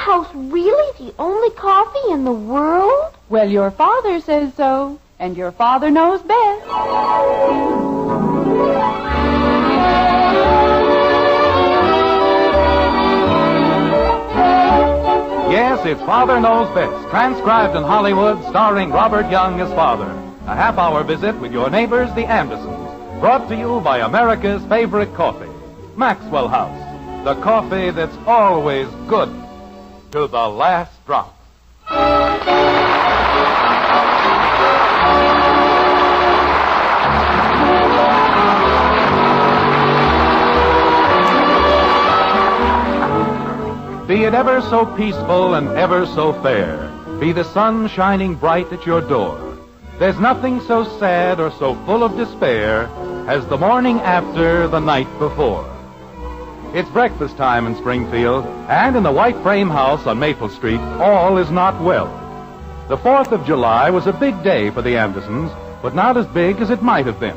House really the only coffee in the world? Well, your father says so, and your father knows best. Yes, it's Father Knows Best, transcribed in Hollywood, starring Robert Young as father. A half-hour visit with your neighbors, the Andersons, brought to you by America's favorite coffee, Maxwell House, the coffee that's always good to the last drop. Be it ever so peaceful and ever so fair, be the sun shining bright at your door, there's nothing so sad or so full of despair as the morning after the night before. It's breakfast time in Springfield, and in the white frame house on Maple Street, all is not well. The 4th of July was a big day for the Andersons, but not as big as it might have been.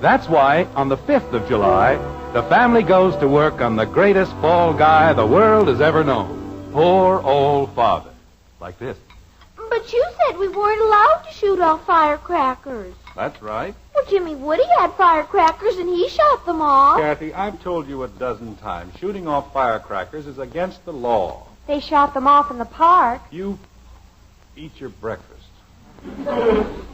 That's why, on the 5th of July, the family goes to work on the greatest fall guy the world has ever known. Poor old Father. Like this. But you said we weren't allowed to shoot off firecrackers. That's right. Well, Jimmy Woody had firecrackers and he shot them off. Kathy, I've told you a dozen times, shooting off firecrackers is against the law. They shot them off in the park. You eat your breakfast.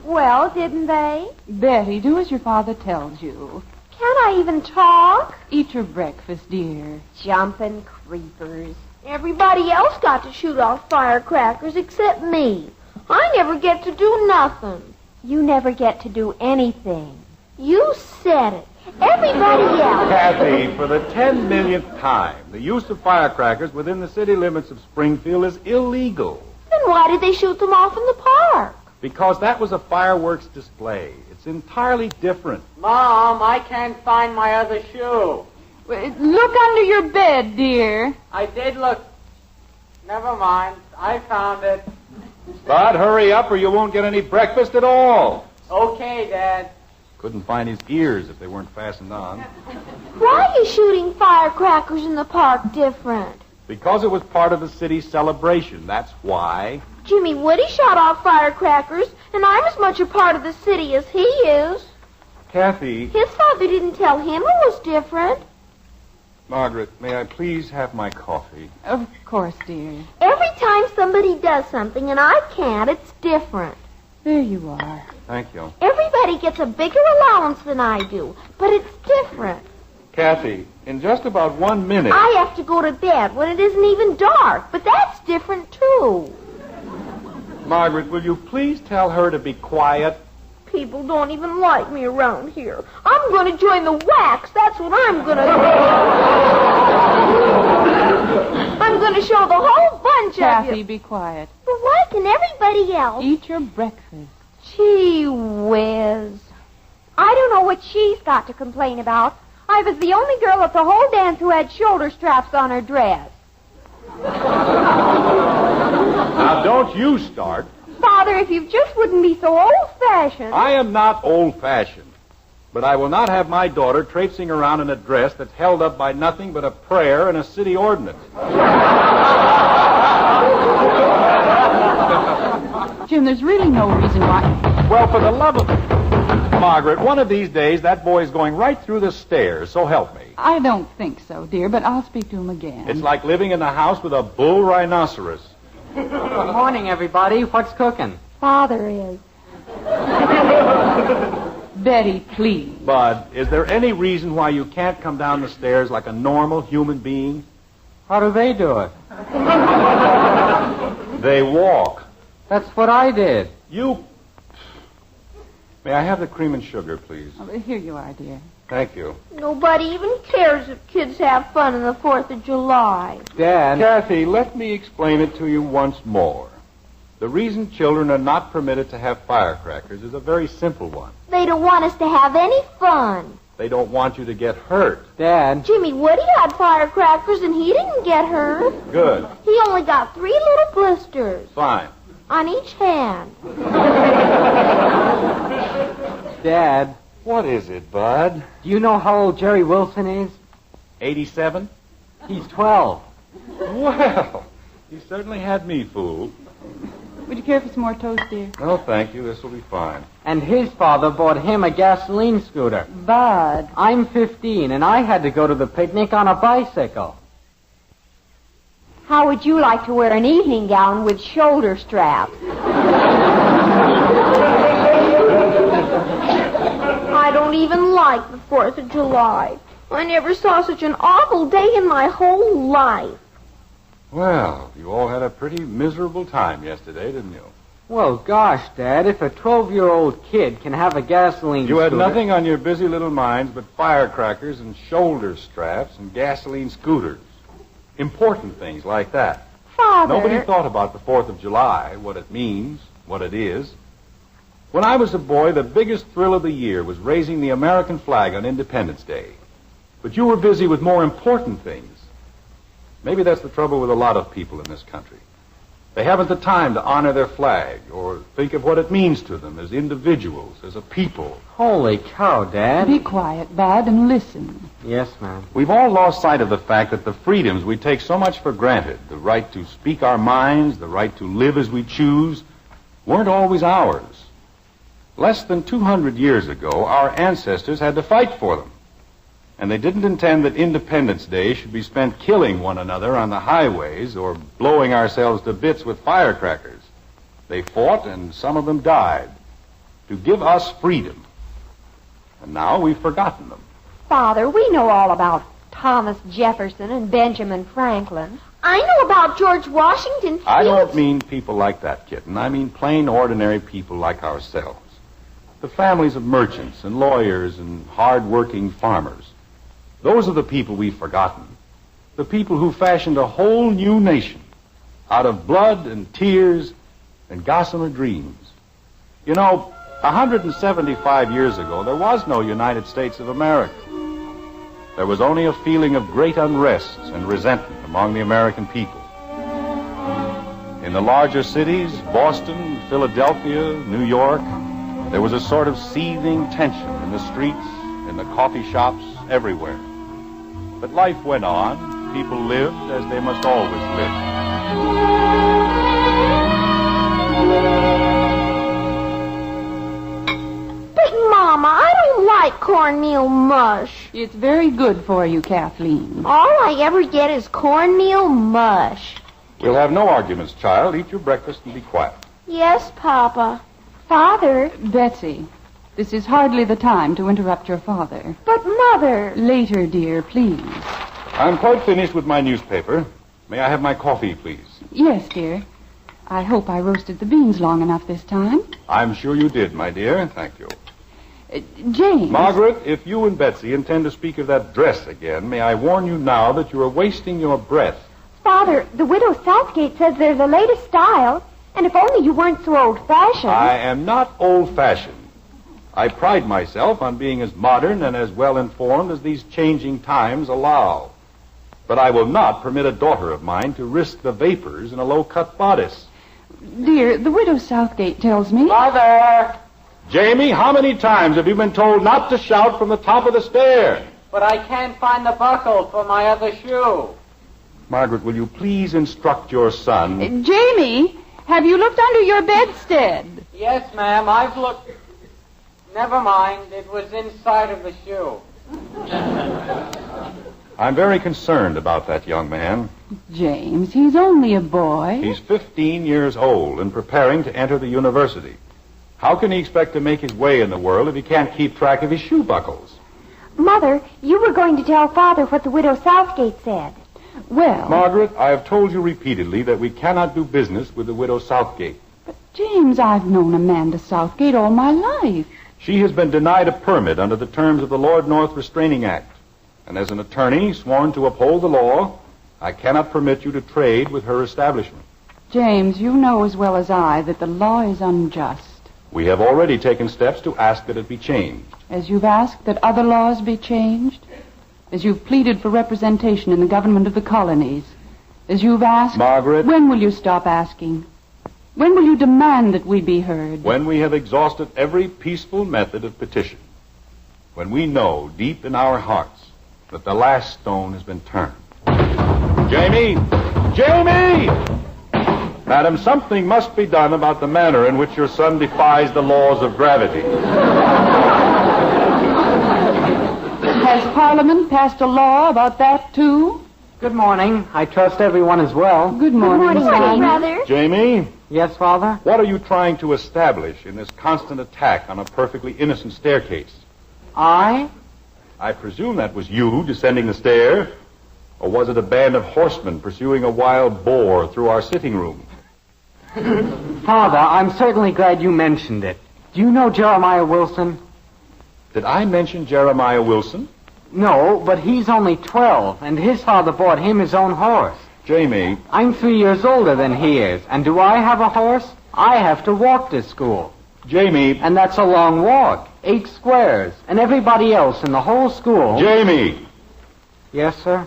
Well, didn't they? Betty, do as your father tells you. Can't I even talk? Eat your breakfast, dear. Jumping creepers. Everybody else got to shoot off firecrackers except me. I never get to do nothing. You never get to do anything. You said it. Everybody else. Kathy, for the 10 millionth time, the use of firecrackers within the city limits of Springfield is illegal. Then why did they shoot them off in the park? Because that was a fireworks display. It's entirely different. Mom, I can't find my other shoe. Look under your bed, dear. I did look. Never mind. I found it. Bud, hurry up or you won't get any breakfast at all. Okay, Dad. Couldn't find his ears if they weren't fastened on. Why is shooting firecrackers in the park different? Because it was part of the city's celebration, that's why. Jimmy Woody shot off firecrackers, and I'm as much a part of the city as he is. Kathy. His father didn't tell him it was different. Margaret, may I please have my coffee? Of course, dear. Every time somebody does something and I can't, it's different. There you are. Thank you. Everybody gets a bigger allowance than I do, but it's different. Kathy, in just about 1 minute... I have to go to bed when it isn't even dark, but that's different, too. Margaret, will you please tell her to be quiet? People don't even like me around here. I'm going to join the wax. That's what I'm going to do. I'm going to show the whole bunch Kathy, of you. be quiet. But why can everybody else? Eat your breakfast. Gee whiz. I don't know what she's got to complain about. I was the only girl at the whole dance who had shoulder straps on her dress. Now, don't you start. Father, if you just wouldn't be so old-fashioned. I am not old-fashioned, but I will not have my daughter traipsing around in a dress that's held up by nothing but a prayer and a city ordinance. Jim, there's really no reason why... Well, for the love of... Margaret, one of these days, that boy's going right through the stairs, so help me. I don't think so, dear, but I'll speak to him again. It's like living in the house with a bull rhinoceros. Good morning, everybody. What's cooking? Father is. Betty, please. Bud, is there any reason why you can't come down the stairs like a normal human being? How do they do it? They walk. That's what I did. You... May I have the cream and sugar, please? Oh, here you are, dear. Thank you. Nobody even cares if kids have fun on the 4th of July. Dad. Kathy, let me explain it to you once more. The reason children are not permitted to have firecrackers is a very simple one. They don't want us to have any fun. They don't want you to get hurt. Dad. Jimmy Woody had firecrackers and he didn't get hurt. Good. He only got 3 little blisters. Fine. On each hand. Dad. What is it, Bud? Do you know how old Jerry Wilson is? 87? He's 12. Well, He certainly had me fooled. Would you care for some more toast, dear? No, thank you. This will be fine. And his father bought him a gasoline scooter. Bud. I'm 15, and I had to go to the picnic on a bicycle. How would you like to wear an evening gown with shoulder straps? I don't even like the 4th of July. I never saw such an awful day in my whole life. Well, you all had a pretty miserable time yesterday, didn't you? Well, gosh, Dad, if a 12-year-old kid can have a gasoline You had scooter... nothing on your busy little minds but firecrackers and shoulder straps and gasoline scooters. Important things like that. Father... Nobody thought about the 4th of July, what it means, what it is. When I was a boy, the biggest thrill of the year was raising the American flag on Independence Day. But you were busy with more important things. Maybe that's the trouble with a lot of people in this country. They haven't the time to honor their flag or think of what it means to them as individuals, as a people. Holy cow, Dad. Be quiet, Bud, and listen. Yes, ma'am. We've all lost sight of the fact that the freedoms we take so much for granted, the right to speak our minds, the right to live as we choose, weren't always ours. Less than 200 years ago, our ancestors had to fight for them. And they didn't intend that Independence Day should be spent killing one another on the highways or blowing ourselves to bits with firecrackers. They fought, and some of them died, to give us freedom. And now we've forgotten them. Father, we know all about Thomas Jefferson and Benjamin Franklin. I know about George Washington. I don't mean people like that, kitten. I mean plain, ordinary people like ourselves. The families of merchants and lawyers and hard-working farmers. Those are the people we've forgotten. The people who fashioned a whole new nation out of blood and tears and gossamer dreams. You know, 175 years ago, there was no United States of America. There was only a feeling of great unrest and resentment among the American people. In the larger cities, Boston, Philadelphia, New York, there was a sort of seething tension in the streets, in the coffee shops, everywhere. But life went on. People lived as they must always live. But, Mama, I don't like cornmeal mush. It's very good for you, Kathleen. All I ever get is cornmeal mush. We'll have no arguments, child. Eat your breakfast and be quiet. Yes, Papa. Father. Betsy, this is hardly the time to interrupt your father. But, Mother. Later, dear, please. I'm quite finished with my newspaper. May I have my coffee, please? Yes, dear. I hope I roasted the beans long enough this time. I'm sure you did, my dear. Thank you. James. Margaret, if you and Betsy intend to speak of that dress again, may I warn you now that you are wasting your breath. Father, the widow Southgate says there's a latest style, and if only you weren't so old-fashioned. I am not old-fashioned. I pride myself on being as modern and as well-informed as these changing times allow. But I will not permit a daughter of mine to risk the vapors in a low-cut bodice. Dear, the widow Southgate tells me... Mother! Jamie, how many times have you been told not to shout from the top of the stair? But I can't find the buckle for my other shoe. Margaret, will you please instruct your son? Jamie, have you looked under your bedstead? Yes, ma'am, I've looked... Never mind, it was inside of the shoe. I'm very concerned about that young man. James, he's only a boy. He's 15 years old and preparing to enter the university. How can he expect to make his way in the world if he can't keep track of his shoe buckles? Mother, you were going to tell Father what the widow Southgate said. Well... Margaret, I have told you repeatedly that we cannot do business with the widow Southgate. But, James, I've known Amanda Southgate all my life. She has been denied a permit under the terms of the Lord North Restraining Act. And as an attorney sworn to uphold the law, I cannot permit you to trade with her establishment. James, you know as well as I that the law is unjust. We have already taken steps to ask that it be changed. As you've asked that other laws be changed, as you've pleaded for representation in the government of the colonies, as you've asked... Margaret... When will you stop asking? When will you demand that we be heard? When we have exhausted every peaceful method of petition. When we know deep in our hearts that the last stone has been turned. Jamie! Jamie! Madam, something must be done about the manner in which your son defies the laws of gravity. Has Parliament passed a law about that, too? Good morning. I trust everyone is well. Good morning, Morning, son. brother. Jamie, Yes, Father? what are you trying to establish in this constant attack on a perfectly innocent staircase? I presume that was you descending the stair. Or was it a band of horsemen pursuing a wild boar through our sitting room? Father, I'm certainly glad you mentioned it. Do you know Jeremiah Wilson? Did I mention Jeremiah Wilson? No, but he's only 12, and his father bought him his own horse. Jamie, I'm 3 years older than he is, and do I have a horse? I have to walk to school. Jamie, And that's a long walk, 8 squares, and everybody else in the whole school... Jamie! Yes, sir?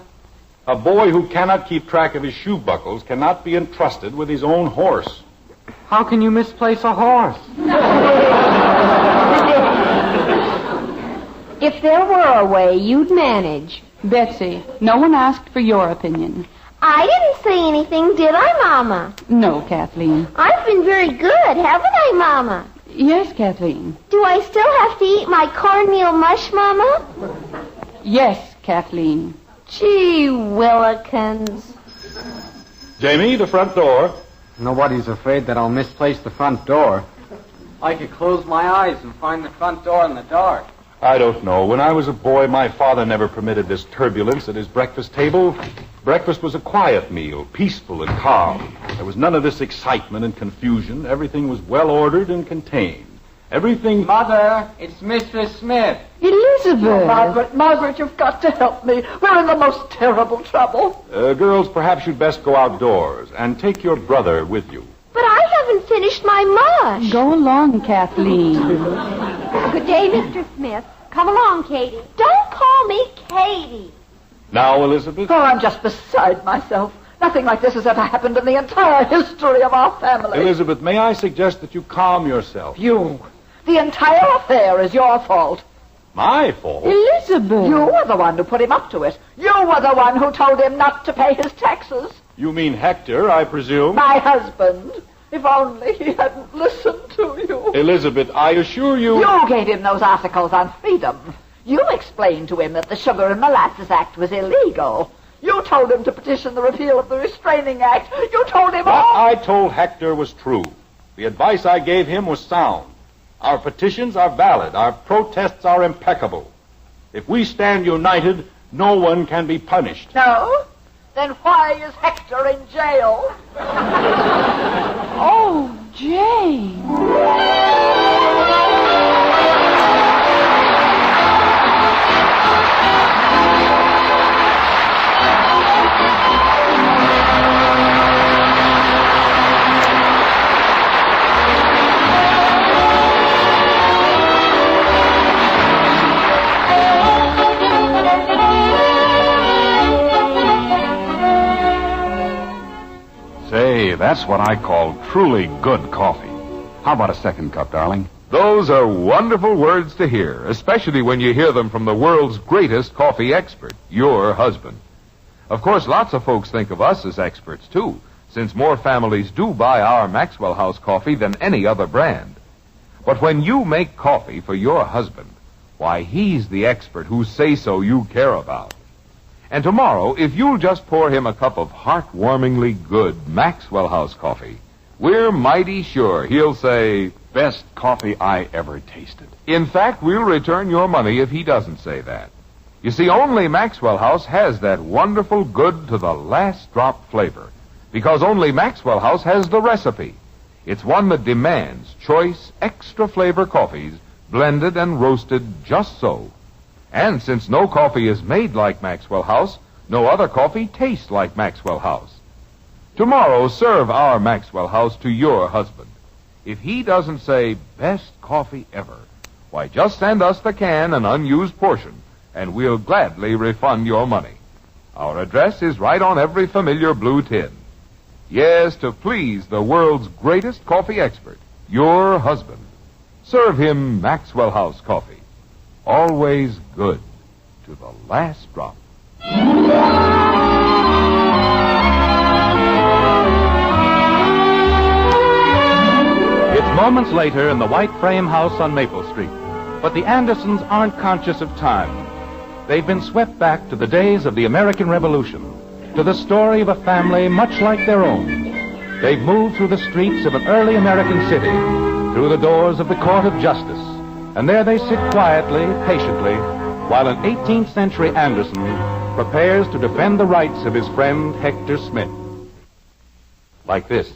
A boy who cannot keep track of his shoe buckles cannot be entrusted with his own horse. How can you misplace a horse? If there were a way, you'd manage. Betsy, no one asked for your opinion. I didn't say anything, did I, Mama? No, Kathleen. I've been very good, haven't I, Mama? Yes, Kathleen. Do I still have to eat my cornmeal mush, Mama? Yes, Kathleen. Gee willikins. Jamie, the front door. Nobody's afraid that I'll misplace the front door. I could close my eyes and find the front door in the dark. I don't know. When I was a boy, my father never permitted this turbulence at his breakfast table. Breakfast was a quiet meal, peaceful and calm. There was none of this excitement and confusion. Everything was well ordered and contained. Everything... Mother, it's Mistress Smith. Elizabeth! Margaret, you've got to help me. We're in the most terrible trouble. girls, perhaps you'd best go outdoors and take your brother with you. But I haven't finished my mush. Go along, Kathleen. Good day, Mr. Smith. Come along, Katie. Don't call me Katie. Now, Elizabeth? Oh, I'm just beside myself. Nothing like this has ever happened in the entire history of our family. Elizabeth, may I suggest that you calm yourself? You. The entire affair is your fault. My fault? Elizabeth! You were the one who put him up to it. You were the one who told him not to pay his taxes. You mean Hector, I presume? My husband. If only he hadn't listened to you. Elizabeth, I assure you... You gave him those articles on freedom. You explained to him that the Sugar and Molasses Act was illegal. You told him to petition the repeal of the Restraining Act. You told him What all... I told Hector was true. The advice I gave him was sound. Our petitions are valid. Our protests are impeccable. If we stand united, no one can be punished. No? Then why is Hector in jail? Oh, Jane. Say, that's what I call truly good coffee. How about a second cup, darling? Those are wonderful words to hear, especially when you hear them from the world's greatest coffee expert, your husband. Of course, lots of folks think of us as experts, too, since more families do buy our Maxwell House coffee than any other brand. But when you make coffee for your husband, why, he's the expert whose say-so you care about. And tomorrow, if you'll just pour him a cup of heartwarmingly good Maxwell House coffee, we're mighty sure he'll say, Best coffee I ever tasted. in fact, we'll return your money if he doesn't say that. You see, only Maxwell House has that wonderful good to the last drop flavor, because only Maxwell House has the recipe. It's one that demands choice, extra flavor coffees, blended and roasted just so. And since no coffee is made like Maxwell House, no other coffee tastes like Maxwell House. Tomorrow, serve our Maxwell House to your husband. If he doesn't say, best coffee ever, why, just send us the can, an unused portion, and we'll gladly refund your money. Our address is right on every familiar blue tin. Yes, to please the world's greatest coffee expert, your husband. Serve him Maxwell House coffee. Always good to the last drop. Moments later in the white frame house on Maple Street. But the Andersons aren't conscious of time. They've been swept back to the days of the American Revolution, to the story of a family much like their own. They've moved through the streets of an early American city, through the doors of the Court of Justice, and there they sit quietly, patiently, while an 18th century Anderson prepares to defend the rights of his friend Hector Smith. Like this.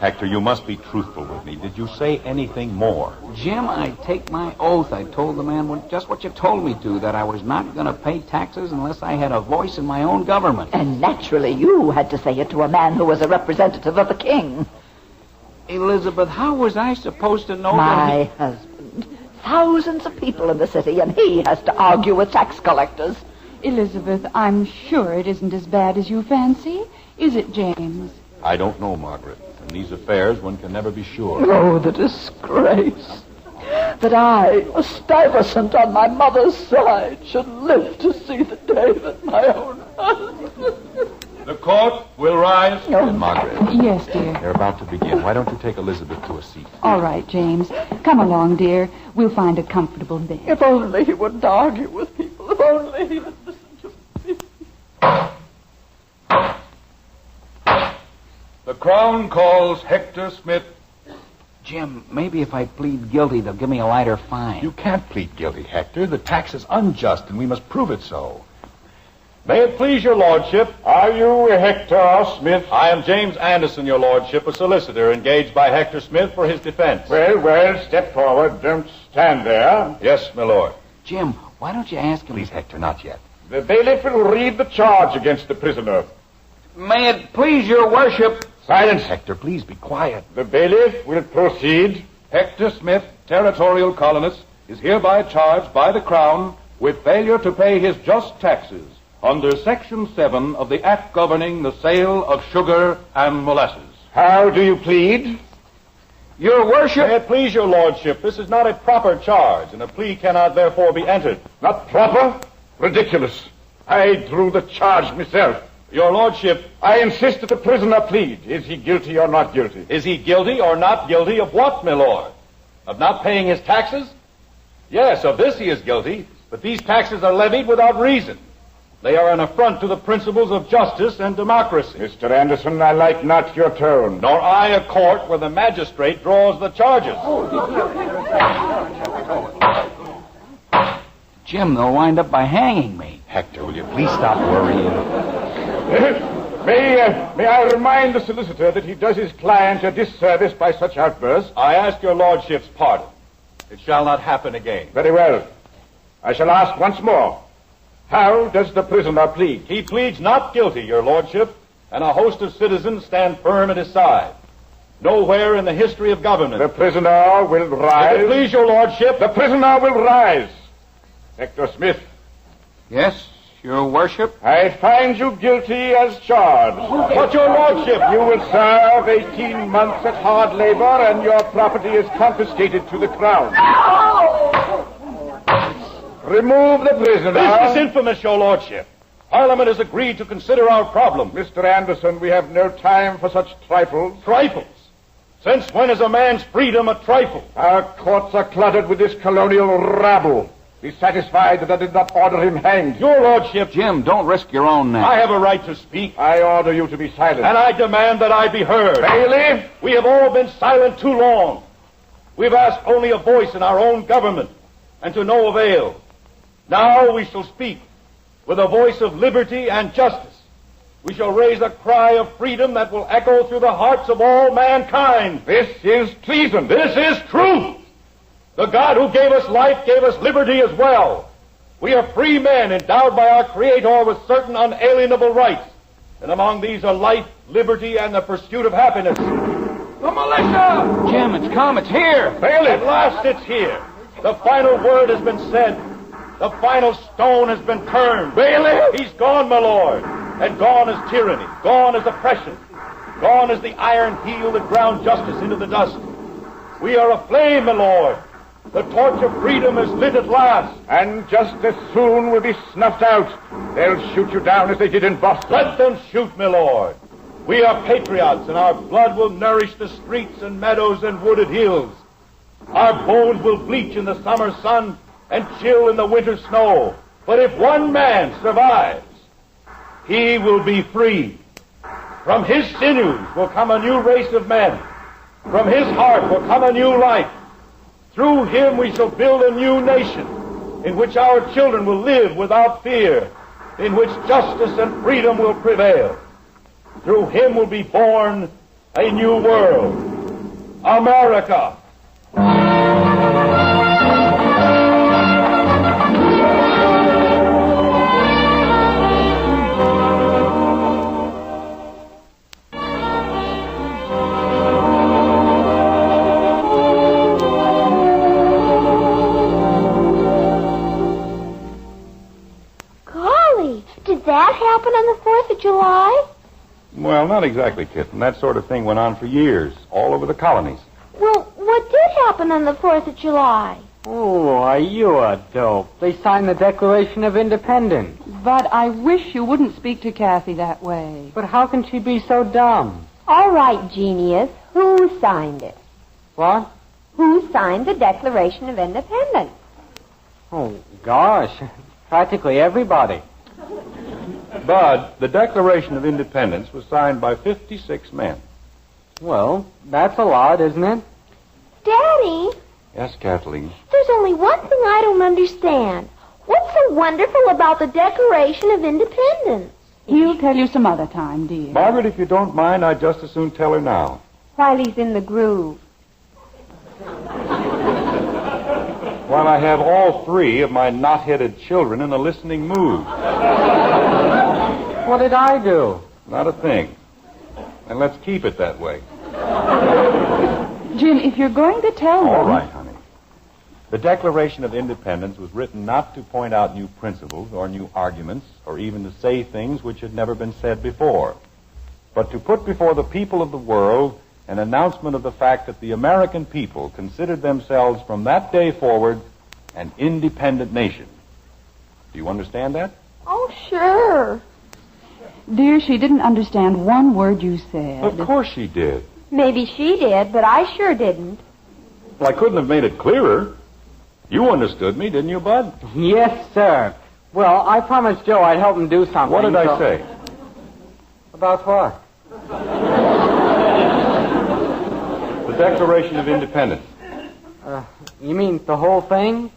Hector, you must be truthful with me. Did you say anything more? Jim, I take my oath I told the man just what you told me to, that I was not going to pay taxes unless I had a voice in my own government. And naturally, you had to say it to a man who was a representative of the king. Elizabeth, how was I supposed to know My husband. Thousands of people in the city, and he has to argue with tax collectors. Elizabeth, I'm sure it isn't as bad as you fancy. Is it, James? I don't know, Margaret. In these affairs, one can never be sure. Oh, the disgrace. That I, a Stuyvesant on my mother's side, should live to see the day that my own husband... The court will rise. Oh. Margaret. Yes, dear. They're about to begin. Why don't you take Elizabeth to a seat? All right, James. Come along, dear. We'll find a comfortable bed. If only he wouldn't argue with people. If only he would listen to me. The Crown calls Hector Smith. Jim, maybe if I plead guilty, they'll give me a lighter fine. You can't plead guilty, Hector. The tax is unjust, and we must prove it so. May it please your lordship. Are you Hector Smith? I am James Anderson, your lordship, a solicitor engaged by Hector Smith for his defense. Well, step forward. Don't stand there. Yes, my lord. Jim, why don't you ask him... Please, Hector, not yet. The bailiff will read the charge against the prisoner. May it please your worship... Silence. Hector, please be quiet. The bailiff will proceed. Hector Smith, territorial colonist, is hereby charged by the Crown with failure to pay his just taxes under Section 7 of the Act governing the sale of sugar and molasses. How do you plead? Your worship... May it please your lordship, this is not a proper charge, and a plea cannot therefore be entered. Not proper? Ridiculous. I drew the charge myself. Your lordship... I insist that the prisoner plead. Is he guilty or not guilty? Is he guilty or not guilty of what, my lord? Of not paying his taxes? Yes, of this he is guilty, but these taxes are levied without reason. They are an affront to the principles of justice and democracy. Mr. Anderson, I like not your tone. Nor I a court where the magistrate draws the charges. Jim, they'll wind up by hanging me. Hector, will you please stop worrying? May I remind the solicitor that he does his client a disservice by such outbursts? I ask your lordship's pardon. It shall not happen again. Very well. I shall ask once more. How does the prisoner plead? He pleads not guilty, your lordship, and a host of citizens stand firm at his side. Nowhere in the history of government... The prisoner will rise. If it please your lordship... The prisoner will rise. Hector Smith. Yes, your worship? I find you guilty as charged. But your lordship... You will serve 18 months at hard labor, and your property is confiscated to the Crown. Remove the prisoner. This is infamous, your lordship. Parliament has agreed to consider our problem. Mr. Anderson, we have no time for such trifles. Trifles? Since when is a man's freedom a trifle? Our courts are cluttered with this colonial rabble. Be satisfied that I did not order him hanged. Your lordship... Jim, don't risk your own neck. I have a right to speak. I order you to be silent. And I demand that I be heard. Bailiff! We have all been silent too long. We've asked only a voice in our own government, and to no avail. Now we shall speak with a voice of liberty and justice. We shall raise a cry of freedom that will echo through the hearts of all mankind. This is treason. This is truth. The God who gave us life gave us liberty as well. We are free men endowed by our Creator with certain unalienable rights. And among these are life, liberty, and the pursuit of happiness. The militia! Jim, it's come. It's here. Bailiff! At last it's here. The final word has been said. The final stone has been turned. Bailiff! He's gone, my lord. And gone is tyranny. Gone is oppression. Gone is the iron heel that ground justice into the dust. We are aflame, my lord. The torch of freedom is lit at last. And just as soon will be snuffed out. They'll shoot you down as they did in Boston. Let them shoot, my lord. We are patriots, and our blood will nourish the streets and meadows and wooded hills. Our bones will bleach in the summer sun and chill in the winter snow. But if one man survives, he will be free. From his sinews will come a new race of men. From his heart will come a new life. Through him we shall build a new nation in which our children will live without fear, in which justice and freedom will prevail. Through him will be born a new world, America. Did that happen on the 4th of July? Well, not exactly, Kitten. That sort of thing went on for years, all over the colonies. Well, what did happen on the 4th of July? Oh, are you a dope? They signed the Declaration of Independence. But I wish you wouldn't speak to Kathy that way. But how can she be so dumb? All right, genius. Who signed it? What? Who signed the Declaration of Independence? Oh, gosh. Practically everybody. Bud, the Declaration of Independence was signed by 56 men. Well, that's a lot, isn't it? Daddy, Yes, Kathleen. there's only one thing I don't understand. What's so wonderful about the Declaration of Independence? He'll tell you some other time, dear. Margaret, if you don't mind, I'd just as soon tell her now. While he's in the groove. While I have all three of my knot-headed children in a listening mood. What did I do? Not a thing. And let's keep it that way. Jim, if you're going to tell them... All right, honey. The Declaration of Independence was written not to point out new principles or new arguments or even to say things which had never been said before, but to put before the people of the world an announcement of the fact that the American people considered themselves from that day forward an independent nation. Do you understand that? Oh, sure. Dear, she didn't understand one word you said. Of course she did. Maybe she did, but I sure didn't. Well, I couldn't have made it clearer. You understood me, didn't you, Bud? Yes, sir. Well, I promised Joe I'd help him do something. What did I say? About what? The Declaration of Independence. You mean the whole thing?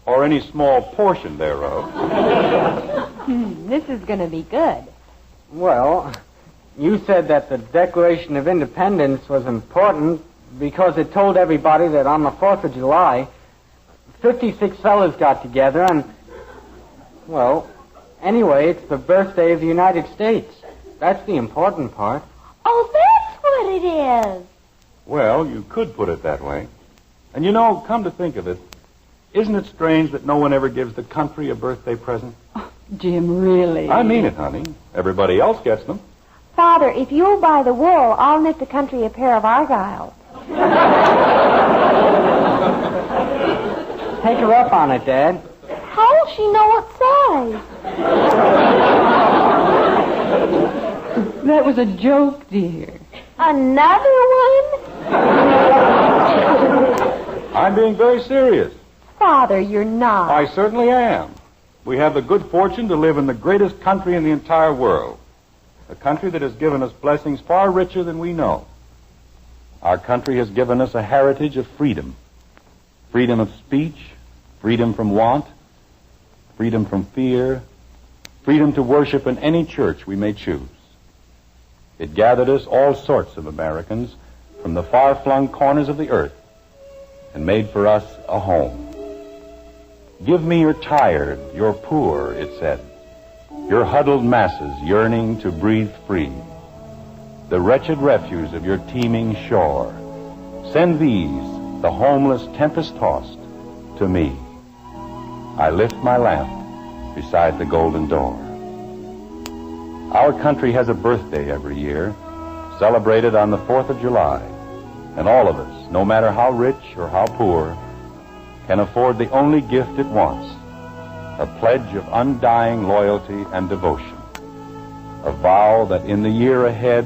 Or any small portion thereof. This is going to be good. Well, you said that the Declaration of Independence was important because it told everybody that on the 4th of July, 56 fellas got together and, well, anyway, it's the birthday of the United States. That's the important part. Oh, that's what it is. Well, you could put it that way. And you know, come to think of it, isn't it strange that no one ever gives the country a birthday present? Jim, really? I mean it, honey. Everybody else gets them. Father, if you'll buy the wool, I'll knit the country a pair of argyles. Take her up on it, Dad. How will she know what size? That was a joke, dear. Another one? I'm being very serious. Father, you're not. I certainly am. We have the good fortune to live in the greatest country in the entire world. A country that has given us blessings far richer than we know. Our country has given us a heritage of freedom. Freedom of speech, freedom from want, freedom from fear, freedom to worship in any church we may choose. It gathered us, all sorts of Americans, from the far-flung corners of the earth and made for us a home. Give me your tired, your poor, it said, your huddled masses yearning to breathe free, the wretched refuse of your teeming shore. Send these, the homeless tempest-tossed, to me. I lift my lamp beside the golden door. Our country has a birthday every year, celebrated on the 4th of July, and all of us, no matter how rich or how poor, can afford the only gift it wants, a pledge of undying loyalty and devotion, a vow that in the year ahead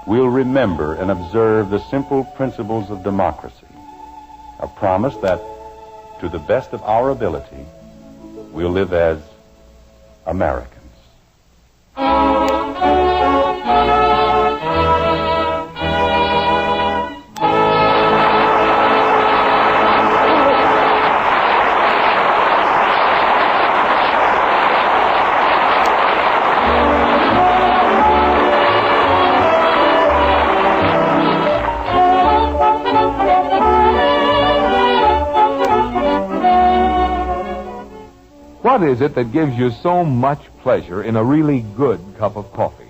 we'll remember and observe the simple principles of democracy. A promise that, to the best of our ability, we'll live as Americans. What is it that gives you so much pleasure in a really good cup of coffee?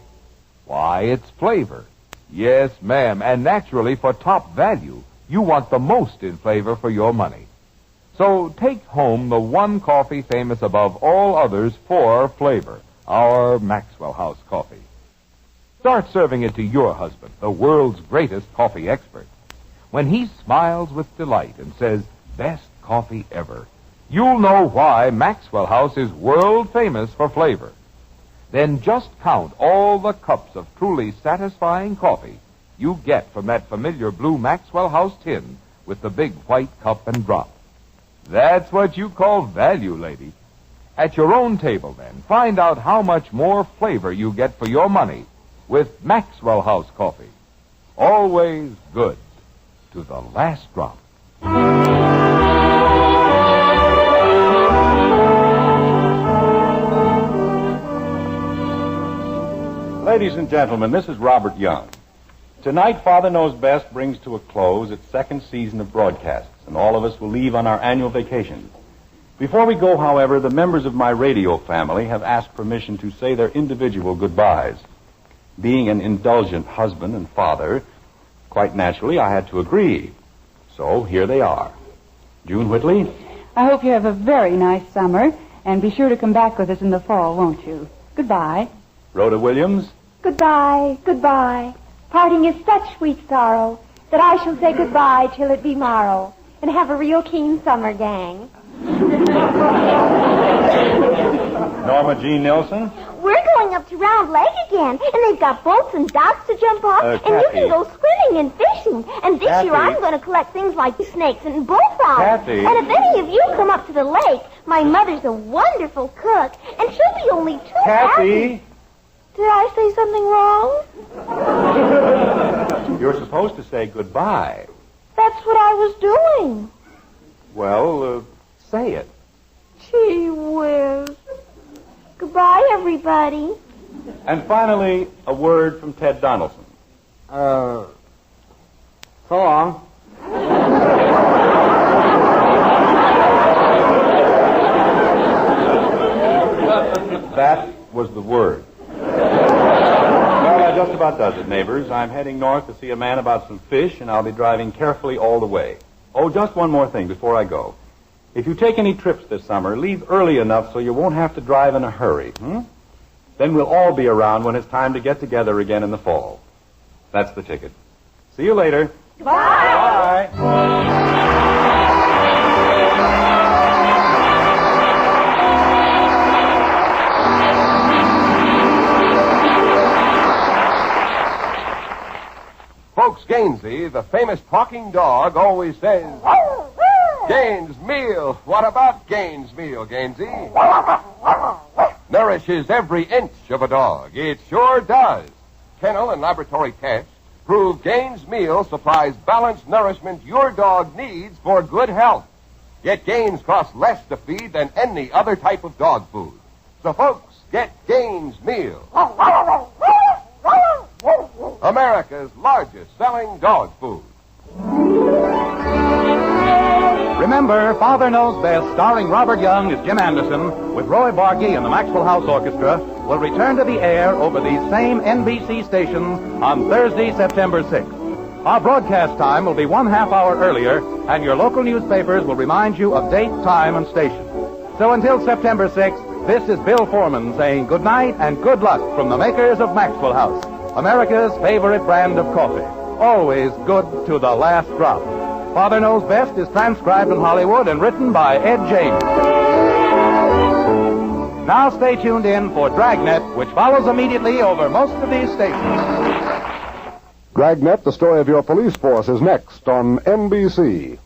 Why, it's flavor. Yes, ma'am, and naturally for top value, you want the most in flavor for your money. So take home the one coffee famous above all others for flavor, our Maxwell House coffee. Start serving it to your husband, the world's greatest coffee expert. When he smiles with delight and says, "Best coffee ever," you'll know why Maxwell House is world famous for flavor. Then just count all the cups of truly satisfying coffee you get from that familiar blue Maxwell House tin with the big white cup and drop. That's what you call value, lady. At your own table, then, find out how much more flavor you get for your money with Maxwell House coffee. Always good to the last drop. Ladies and gentlemen, this is Robert Young. Tonight, Father Knows Best brings to a close its second season of broadcasts, and all of us will leave on our annual vacations. Before we go, however, the members of my radio family have asked permission to say their individual goodbyes. Being an indulgent husband and father, quite naturally, I had to agree. So here they are. June Whitley. I hope you have a very nice summer, and be sure to come back with us in the fall, won't you? Goodbye. Rhoda Williams. Goodbye, goodbye. Parting is such sweet sorrow that I shall say goodbye till it be morrow and have a real keen summer, gang. Norma Jean Nilsson. We're going up to Round Lake again, and they've got boats and docks to jump off, and you Kathy. can go swimming and fishing. And this Kathy. year I'm going to collect things like snakes and bullfrogs. Kathy. And if any of you come up to the lake, my mother's a wonderful cook, and she'll be only too happy. Kathy. Did I say something wrong? You're supposed to say goodbye. That's what I was doing. Well, say it. Gee whiz. Goodbye, everybody. And finally, a word from Ted Donaldson. So long. That was the word. Well, that just about does it, neighbors. I'm heading north to see a man about some fish, and I'll be driving carefully all the way. Oh, just one more thing before I go. If you take any trips this summer, leave early enough so you won't have to drive in a hurry. Then we'll all be around when it's time to get together again in the fall. That's the ticket. See you later. Bye. Bye. Folks, Gainsey, the famous talking dog, always says, "Gaines meal. What about Gaines meal, Gainsey? Nourishes every inch of a dog. It sure does. Kennel and laboratory tests prove Gaines meal supplies balanced nourishment your dog needs for good health. Yet Gaines costs less to feed than any other type of dog food. So, folks, get Gaines meal. America's largest selling dog food. Remember, Father Knows Best, starring Robert Young as Jim Anderson, with Roy Barkey and the Maxwell House Orchestra, will return to the air over these same NBC stations on Thursday, September 6th. Our broadcast time will be 1/2 hour earlier, and your local newspapers will remind you of date, time, and station. So until September 6th, this is Bill Foreman saying good night and good luck from the makers of Maxwell House, America's favorite brand of coffee. Always good to the last drop. Father Knows Best is transcribed in Hollywood and written by Ed James. Now stay tuned in for Dragnet, which follows immediately over most of these stations. Dragnet, the story of your police force, is next on NBC.